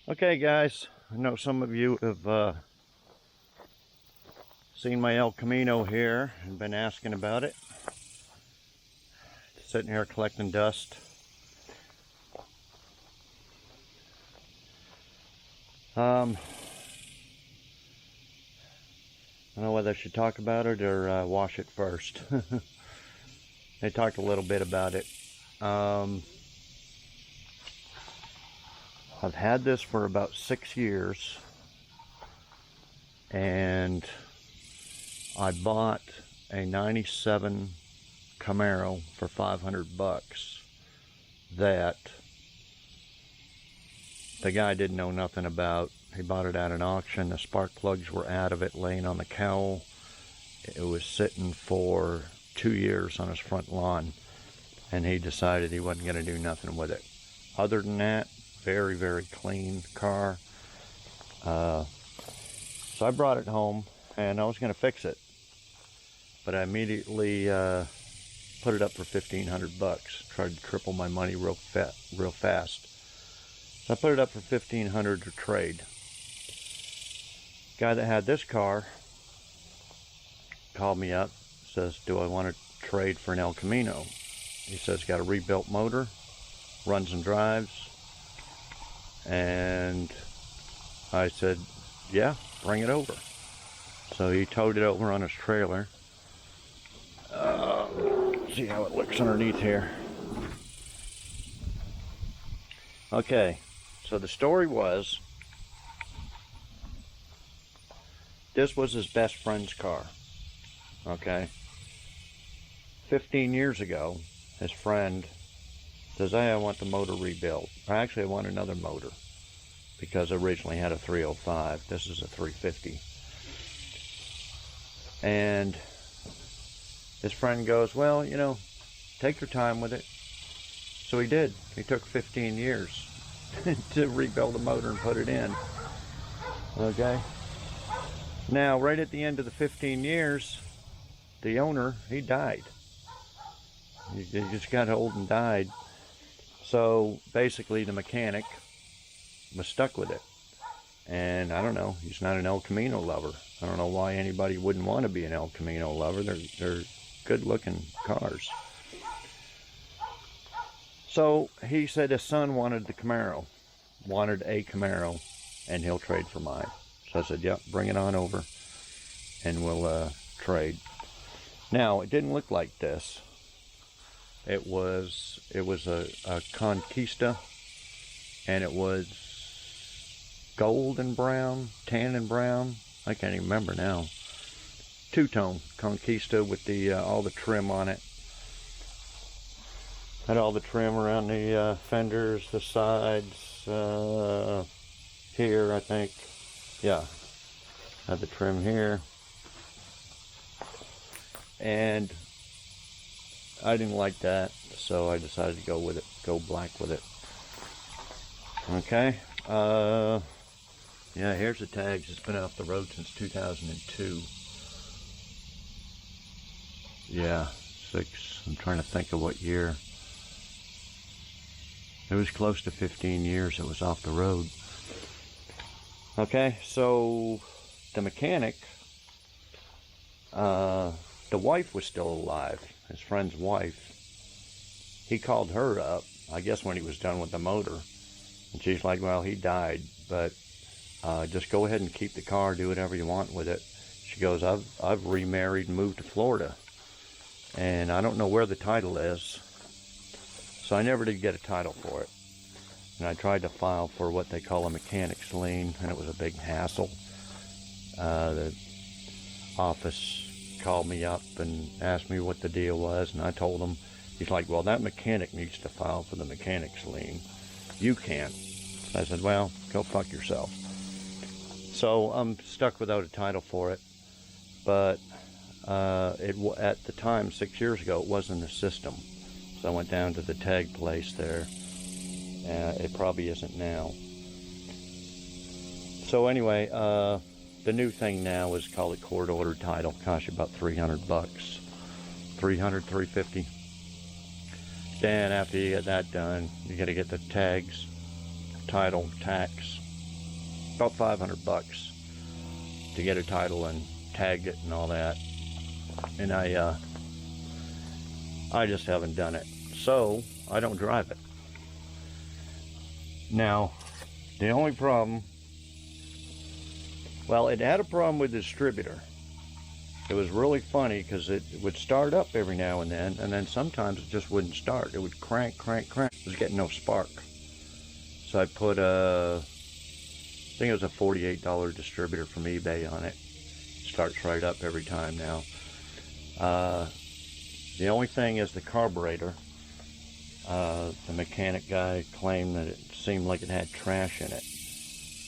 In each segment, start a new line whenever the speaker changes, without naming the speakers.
Okay, guys, I know some of you have seen my El Camino here and been asking about it. Sitting here collecting dust. I don't know whether I should talk about it or wash it first. They talked a little bit about it. I've had this for about 6 years, and I bought a 97 Camaro for $500 that the guy didn't know nothing about. He bought it at an auction. The spark plugs were out of it, laying on the cowl. It was sitting for 2 years on his front lawn, and he decided he wasn't going to do nothing with it. Other than that, very, very clean car. So I brought it home, and I was going to fix it, but I immediately put it up for $1,500. Tried to triple my money real fast. So I put it up for $1,500 to trade. Guy that had this car called me up, says, do I want to trade for an El Camino? He says, got a rebuilt motor, runs and drives. And I said, yeah, bring it over. So he towed it over on his trailer. See how it looks underneath here. Okay, so the story was, this was his best friend's car. Okay, 15 years ago, his friend says, hey, I want the motor rebuilt. Actually, I want another motor, because I originally had a 305. This is a 350. And his friend goes, well, you know, take your time with it. So he did. He took 15 years to rebuild the motor and put it in. Okay. Now, right at the end of the 15 years, the owner, he died. He just got old and died. So basically the mechanic was stuck with it. And I don't know, he's not an El Camino lover. I don't know why anybody wouldn't want to be an El Camino lover. They're good looking cars. So he said his son wanted a Camaro, and he'll trade for mine. So I said, yep, bring it on over and we'll trade. Now, it didn't look like this. It was a Conquista, and it was gold and brown, tan and brown. I can't even remember now. Two-tone Conquista with the all the trim on it. Had all the trim around the fenders, the sides, here I think. Yeah, had the trim here. And I didn't like that, so I decided to go with it, go black with it. Okay, yeah, here's the tags. It's been off the road since 2002. Yeah, 6, I'm trying to think of what year. It was close to 15 years it was off the road. Okay, so the mechanic, the wife was still alive, his friend's wife. He called her up, I guess when he was done with the motor, and she's like, well, he died, but just go ahead and keep the car, do whatever you want with it. She goes, I've remarried and moved to Florida, and I don't know where the title is, so I never did get a title for it. And I tried to file for what they call a mechanic's lien, and it was a big hassle. The office called me up and asked me what the deal was, and I told him. He's like, well, that mechanic needs to file for the mechanic's lien. You can't. I said, well, go fuck yourself. So I'm stuck without a title for it. But at the time, 6 years ago, it was in the system. So I went down to the tag place there. It probably isn't now. So anyway, the new thing now is called a court ordered title. Costs you about $300. $300, $350. Then after you get that done, you got to get the tags, title, tax, about 500 bucks to get a title and tag it and all that. And I just haven't done it. So I don't drive it. Now, the only problem, well, it had a problem with the distributor. It was really funny because it would start up every now and then sometimes it just wouldn't start. It would crank. It was getting no spark. So I put I think it was a $48 distributor from eBay on it. Starts right up every time now. The only thing is the carburetor. The mechanic guy claimed that it seemed like it had trash in it.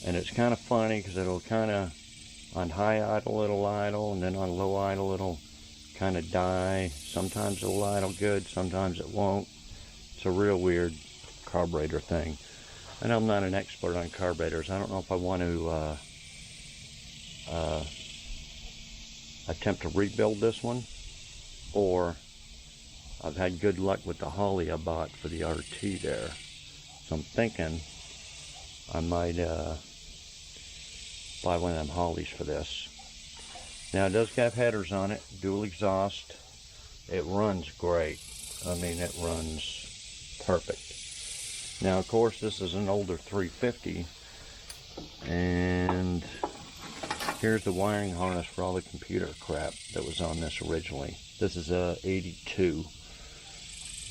And it's kind of funny because it'll kind of, on high idle it'll idle, and then on low idle it'll kind of die. Sometimes it'll idle good, sometimes it won't. It's a real weird carburetor thing. And I'm not an expert on carburetors. I don't know if I want to attempt to rebuild this one, or I've had good luck with the Holly I bought for the RT there. So I'm thinking I might buy one of them Hollys for this. Now it does have headers on it, dual exhaust. It runs great. I mean, it runs perfect. Now of course this is an older 350, and here's the wiring harness for all the computer crap that was on this originally. This is a 82.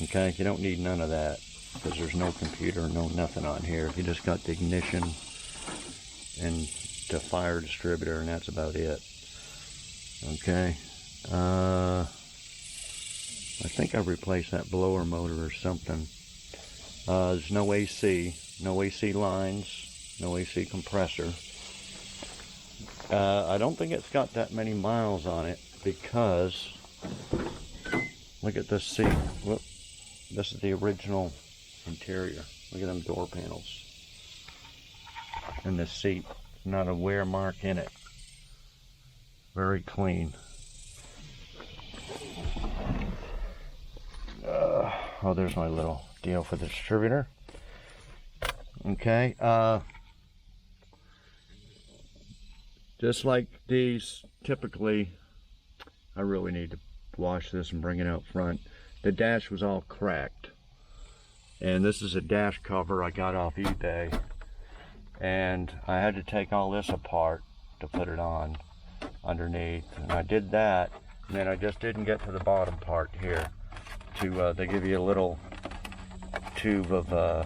Okay, you don't need none of that because there's no computer, no nothing on here. You just got the ignition and the fire distributor, and that's about it. Okay, I think I've replaced that blower motor or something. There's no AC lines, no AC compressor. I don't think it's got that many miles on it because look at this seat. Whoop. This is the original interior. Look at them door panels. And this seat, not a wear mark in it. Very clean. Oh, there's my little deal for the distributor. Okay, just like these, typically, I really need to wash this and bring it out front. The dash was all cracked. And this is a dash cover I got off eBay. And I had to take all this apart to put it on underneath. And I did that, and then I just didn't get to the bottom part here. They give you a little tube of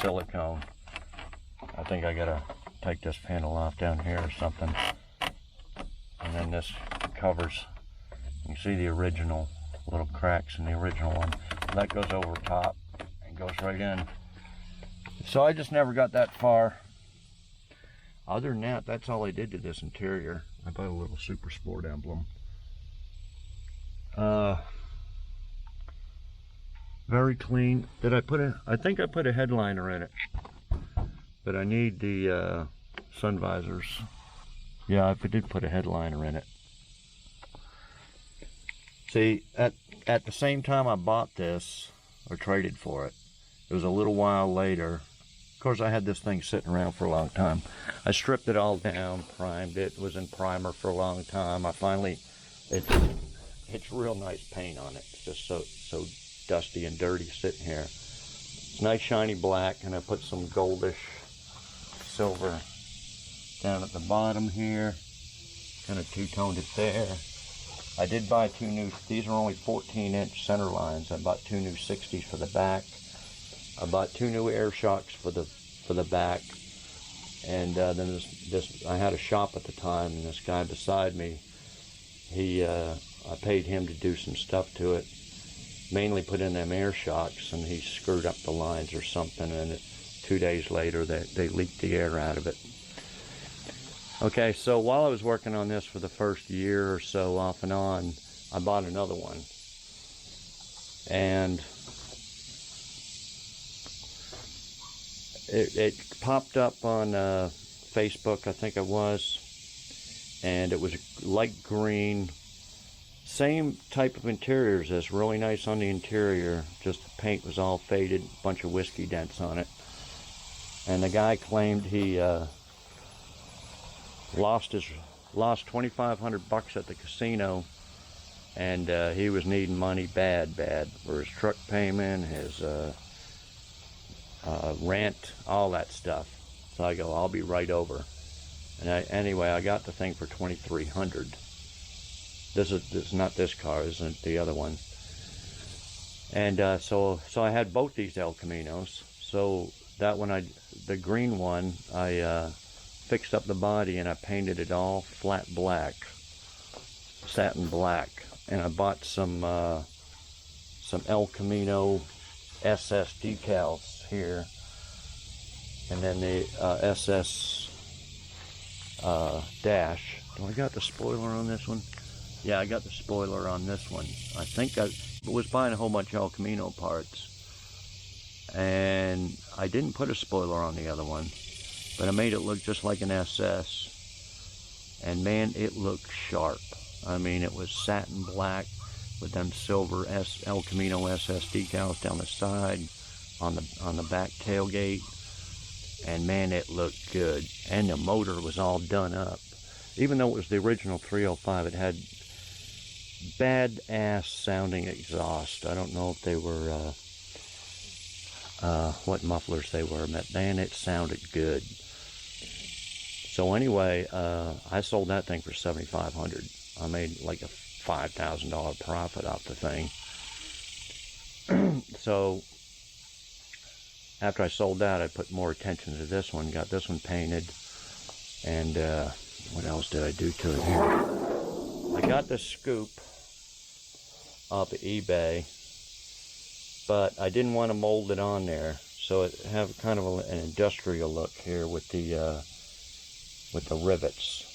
silicone. I think I gotta take this panel off down here or something. And then this covers, you see the original little cracks in the original one. That goes over top and goes right in. So I just never got that far. Other than that, that's all I did to this interior. I put a little Super Sport emblem. Very clean. I think I put a headliner in it, but I need the sun visors. Yeah, I did put a headliner in it. See, at the same time I bought this, or traded for it, it was a little while later. Of course, I had this thing sitting around for a long time. I stripped it all down, primed it, was in primer for a long time. I finally, it's real nice paint on it. It's just so dusty and dirty sitting here. It's nice shiny black, and I put some goldish silver down at the bottom here. Kind of two-toned it there. I did buy two new, these are only 14-inch center lines. I bought two new 60s for the back. I bought two new air shocks for the back. And then this I had a shop at the time, and this guy beside me, I paid him to do some stuff to it, mainly put in them air shocks, and he screwed up the lines or something, and 2 days later they leaked the air out of it. Okay, so while I was working on this for the first year or so, off and on, I bought another one. And it popped up on Facebook, I think it was, and it was light green, same type of interior as this, really nice on the interior, just the paint was all faded, bunch of whiskey dents on it. and the guy claimed he lost $2,500 at the casino, and he was needing money bad for his truck payment, his rent, all that stuff. So I go, I'll be right over. And anyway, I got the thing for $2,300. This is not this car, this isn't the other one. And so I had both these El Caminos. So that one, the green one, I fixed up the body and I painted it all flat black, satin black. And I bought some El Camino SS decals here, and then the SS dash. Do I got the spoiler on this one? Yeah, I got the spoiler on this one. I think I was buying a whole bunch of El Camino parts, and I didn't put a spoiler on the other one, but I made it look just like an SS, and man, it looked sharp. I mean, it was satin black with them silver El Camino SS decals down the side, on the back tailgate, and man, it looked good. And the motor was all done up. Even though it was the original 305, it had bad-ass sounding exhaust. I don't know if they were what mufflers they were, but man, it sounded good. So anyway, I sold that thing for $7,500. I made like a $5,000 profit off the thing. So after I sold that, I put more attention to this one, got this one painted, and what else did I do to it here? I got this scoop off of eBay, but I didn't want to mold it on there, so it have kind of an industrial look here with the rivets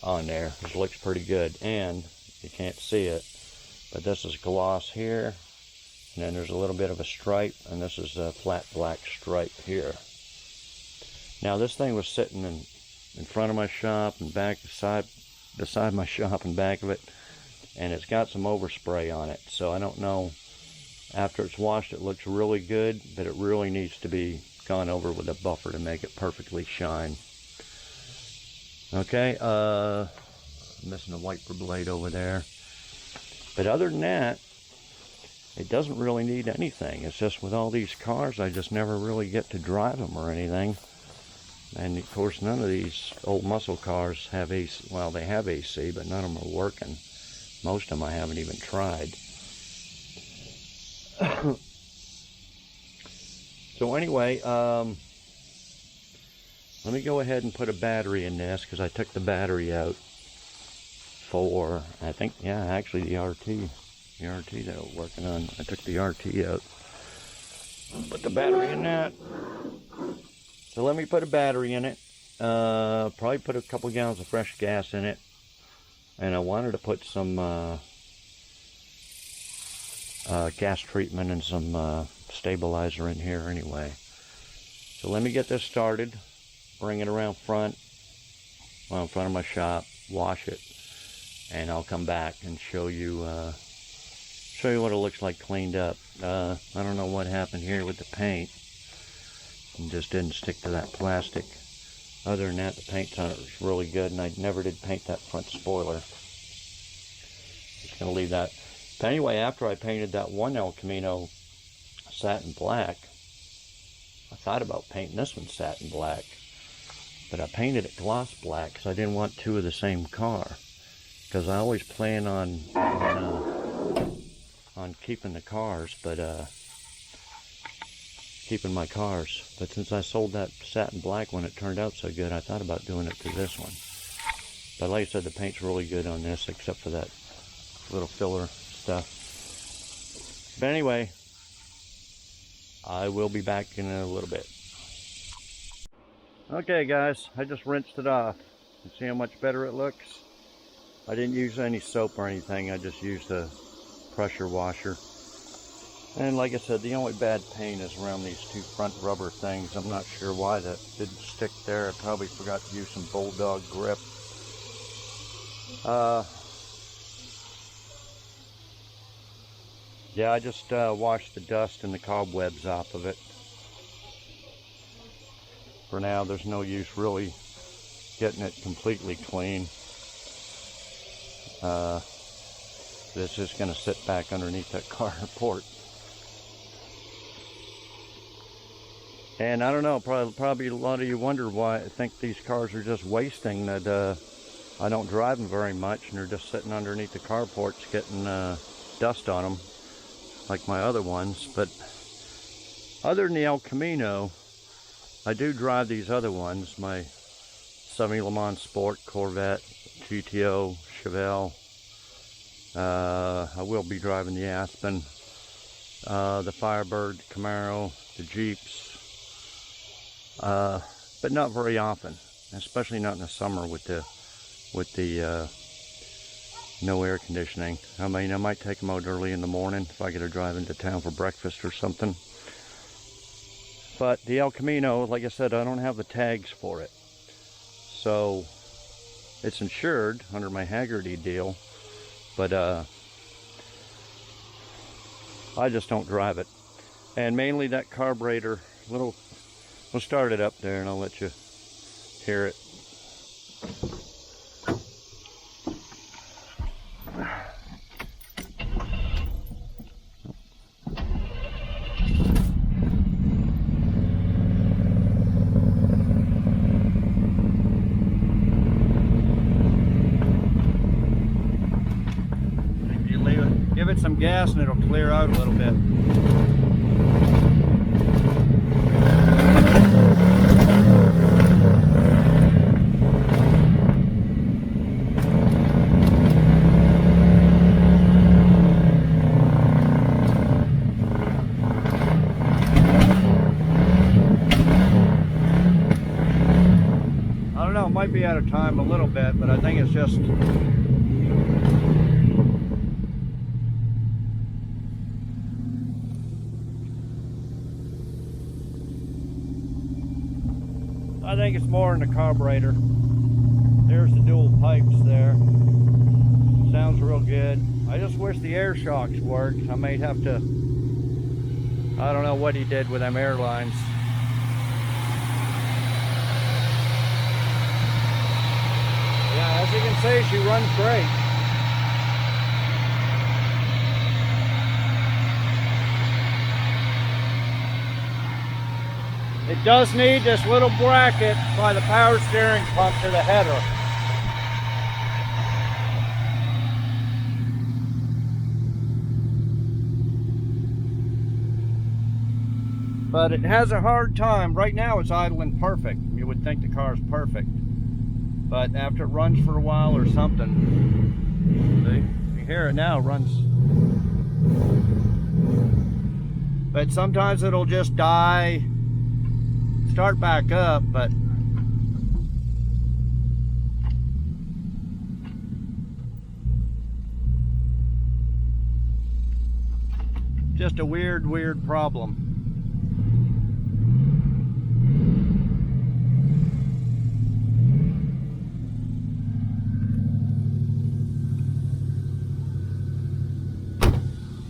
on there, which looks pretty good. And you can't see it, but this is gloss here, and then there's a little bit of a stripe, and this is a flat black stripe here. Now this thing was sitting in front of my shop and beside my shop and back of it, and it's got some overspray on it, so I don't know, after it's washed it looks really good, but it really needs to be gone over with a buffer to make it perfectly shine. Okay, missing a wiper blade over there. But other than that, it doesn't really need anything. It's just with all these cars, I just never really get to drive them or anything. And of course, none of these old muscle cars have AC. Well, they have AC, but none of them are working. Most of them I haven't even tried. So anyway, let me go ahead and put a battery in this, because I took the battery out for, I think, yeah, actually the RT that I was working on. I took the RT out, put the battery in that. So let me put a battery in it, probably put a couple gallons of fresh gas in it, and I wanted to put some gas treatment and some stabilizer in here anyway. So let me get this started, bring it around in front of my shop, wash it, and I'll come back and show you what it looks like cleaned up. I don't know what happened here with the paint. It just didn't stick to that plastic. Other than that, the paint on it was really good, and I never did paint that front spoiler. Just gonna leave that. But anyway, after I painted that one El Camino satin black, I thought about painting this one satin black, but I painted it gloss black because I didn't want two of the same car. Because I always plan on keeping the cars, but keeping my cars. But since I sold that satin black one, it turned out so good, I thought about doing it to this one. But like I said, the paint's really good on this, except for that little filler stuff. But anyway, I will be back in a little bit. Okay guys, I just rinsed it off. You see how much better it looks? I didn't use any soap or anything, I just used a pressure washer. And like I said, the only bad paint is around these two front rubber things. I'm not sure why that didn't stick there. I probably forgot to use some Bulldog grip. Yeah, I just washed the dust and the cobwebs off of it. for now. There's no use really getting it completely clean. It's just going to sit back underneath that carport. And I don't know, probably a lot of you wonder why I think these cars are just wasting, that I don't drive them very much and they're just sitting underneath the carports getting dust on them like my other ones. But other than the El Camino, I do drive these other ones, my Chevy Le Mans Sport, Corvette, GTO, Chevelle. I will be driving the Aspen, the Firebird, the Camaro, the Jeeps, but not very often, especially not in the summer with the no air conditioning. I mean, I might take them out early in the morning if I get to drive into town for breakfast or something. But the El Camino, like I said, I don't have the tags for it, so it's insured under my Haggerty deal. But I just don't drive it. And mainly that carburetor, we'll start it up there and I'll let you hear it. Give it some gas and it'll clear out a little bit. I don't know, it might be out of time a little bit, but I think it's just more in the carburetor. There's the dual pipes there. Sounds real good. I just wish the air shocks worked. I may have to, I don't know what he did with them airlines. Yeah, as you can see, she runs great. It does need this little bracket by the power steering pump to the header. But it has a hard time. Right now it's idling perfect. You would think the car is perfect. But after it runs for a while or something, see, you hear it now, it runs. But sometimes it'll just die, start back up, but just a weird problem.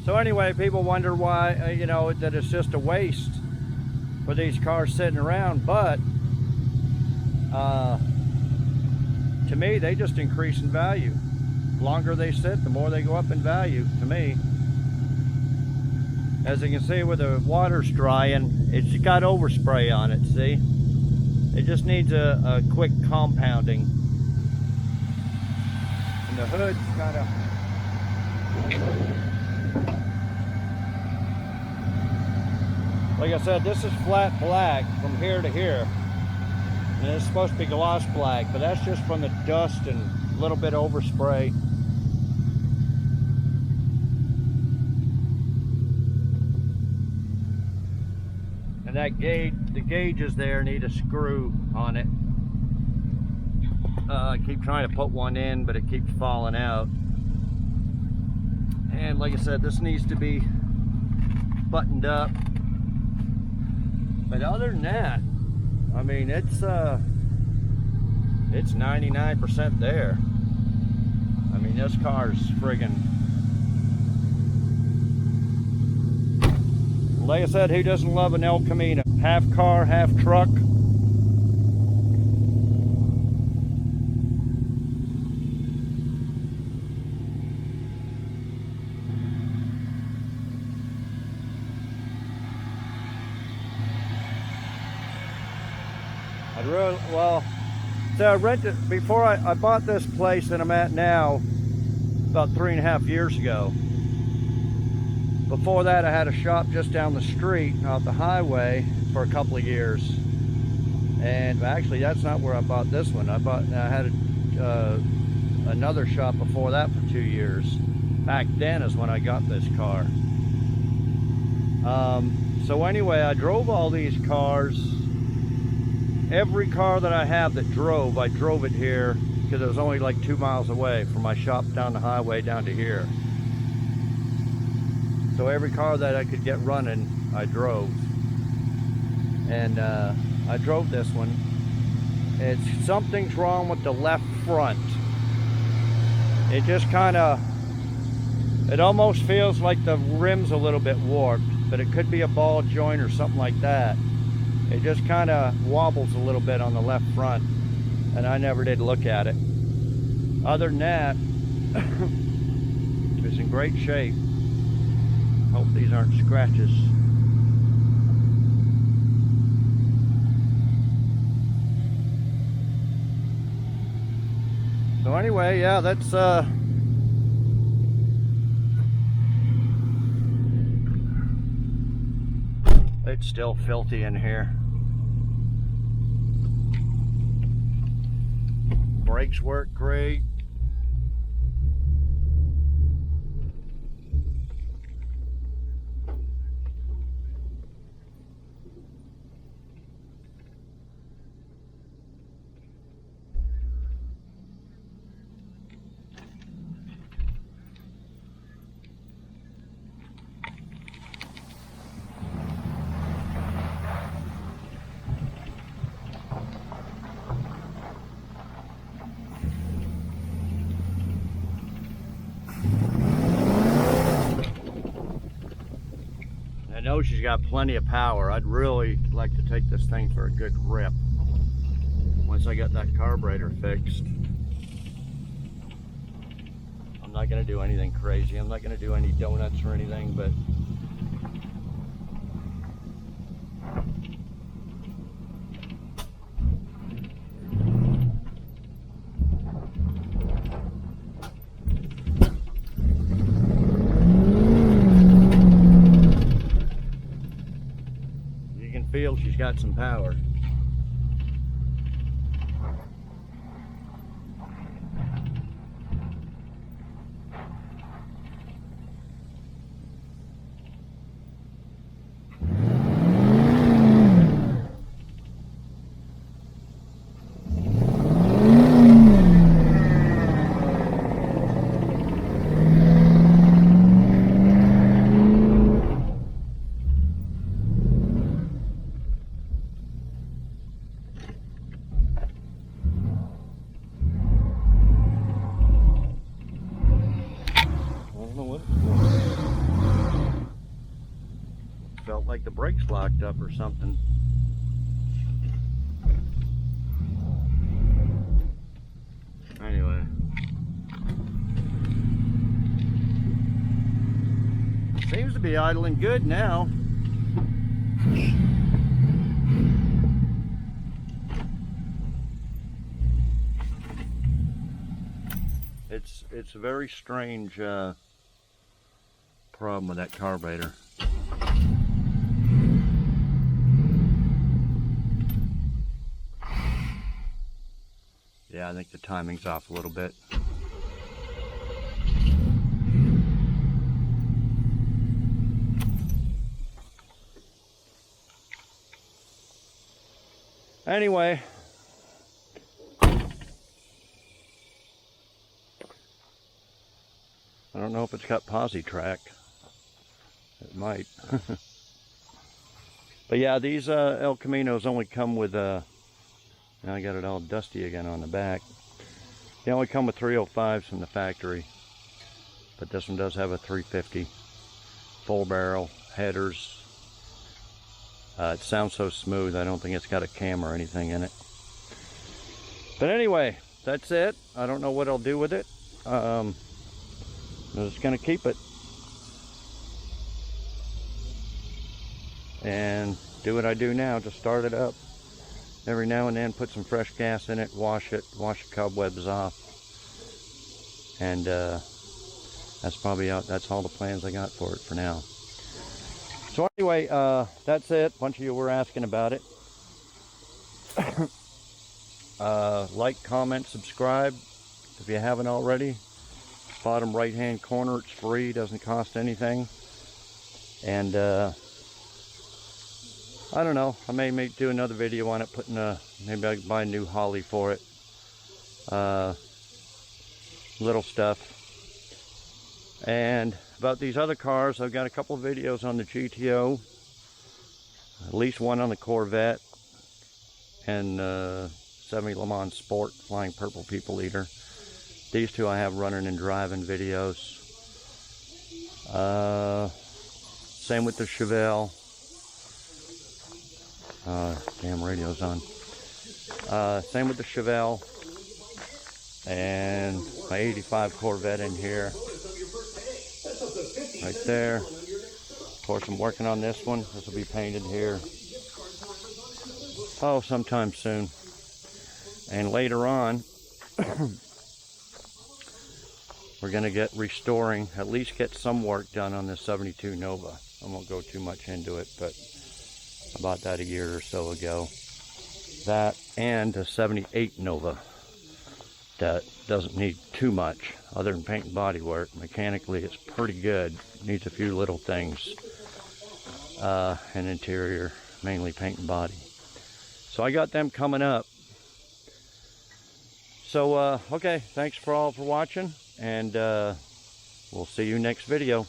So anyway, people wonder why, you know, that it's just a waste for these cars sitting around, but to me, they just increase in value. The longer they sit, the more they go up in value, to me. As you can see where the water's drying, it's got overspray on it, see? It just needs a quick compounding. And the hood's kind of... Like I said, this is flat black from here to here. And it's supposed to be gloss black, but that's just from the dust and a little bit overspray. And that gauge, the gauges there need a screw on it. I keep trying to put one in, but it keeps falling out. And like I said, this needs to be buttoned up. But other than that, I mean, it's 99% there. I mean, this car's friggin', like I said, who doesn't love an El Camino? Half car, half truck. Well, so I rented, before I bought this place that I'm at now, about 3.5 years ago. Before that, I had a shop just down the street off the highway for a couple of years. And actually, that's not where I bought this one. I had another shop before that for 2 years. Back then is when I got this car. So anyway, I drove all these cars. Every car that I have that drove, I drove it here because it was only like 2 miles away from my shop down the highway down to here. So every car that I could get running, I drove. And I drove this one. Something's wrong with the left front. It just kind of, it almost feels like the rim's a little bit warped, but it could be a ball joint or something like that. It just kind of wobbles a little bit on the left front, and I never did look at it. Other than that, it's in great shape. Hope these aren't scratches. So anyway, yeah, that's it's still filthy in here. Brakes work great. I know she's got plenty of power. I'd really like to take this thing for a good rip once I got that carburetor fixed. I'm not going to do anything crazy. I'm not going to do any donuts or anything, but feel she's got some power. Felt like the brakes locked up or something. Anyway. Seems to be idling good now. It's a very strange problem with that carburetor. Yeah, I think the timing's off a little bit. Anyway, I don't know if it's got posi track. It might. But yeah, these El Caminos only come with now I got it all dusty again on the back. They only come with 305s from the factory, but this one does have a 350 full barrel headers. It sounds so smooth. I don't think it's got a cam or anything in it. But anyway, that's it. I don't know what I'll do with it. I'm just gonna keep it and do what I do now, just start it up every now and then, put some fresh gas in it, wash the cobwebs off. And that's probably out. That's all the plans I got for it for now. So anyway, that's it. A bunch of you were asking about it. Like, comment, subscribe if you haven't already. Bottom right hand corner, it's free, doesn't cost anything. And I don't know, I may do another video on it, maybe I can buy a new Holly for it. Little stuff. And about these other cars, I've got a couple of videos on the GTO, at least one on the Corvette, and 70 Le Mans Sport Flying Purple People Eater. These two I have running and driving videos. Same with the Chevelle. Damn, radio's on. Same with the Chevelle. And my 85 Corvette in here. Right there. Of course, I'm working on this one. This will be painted here. Oh, sometime soon. And later on, we're going to get restoring, at least get some work done on this 72 Nova. I won't go too much into it, but I bought that a year or so ago. That and a 78 Nova. That doesn't need too much other than paint and body work. Mechanically, it's pretty good. Needs a few little things. And interior, mainly paint and body. So I got them coming up. So, okay, thanks for watching, and we'll see you next video.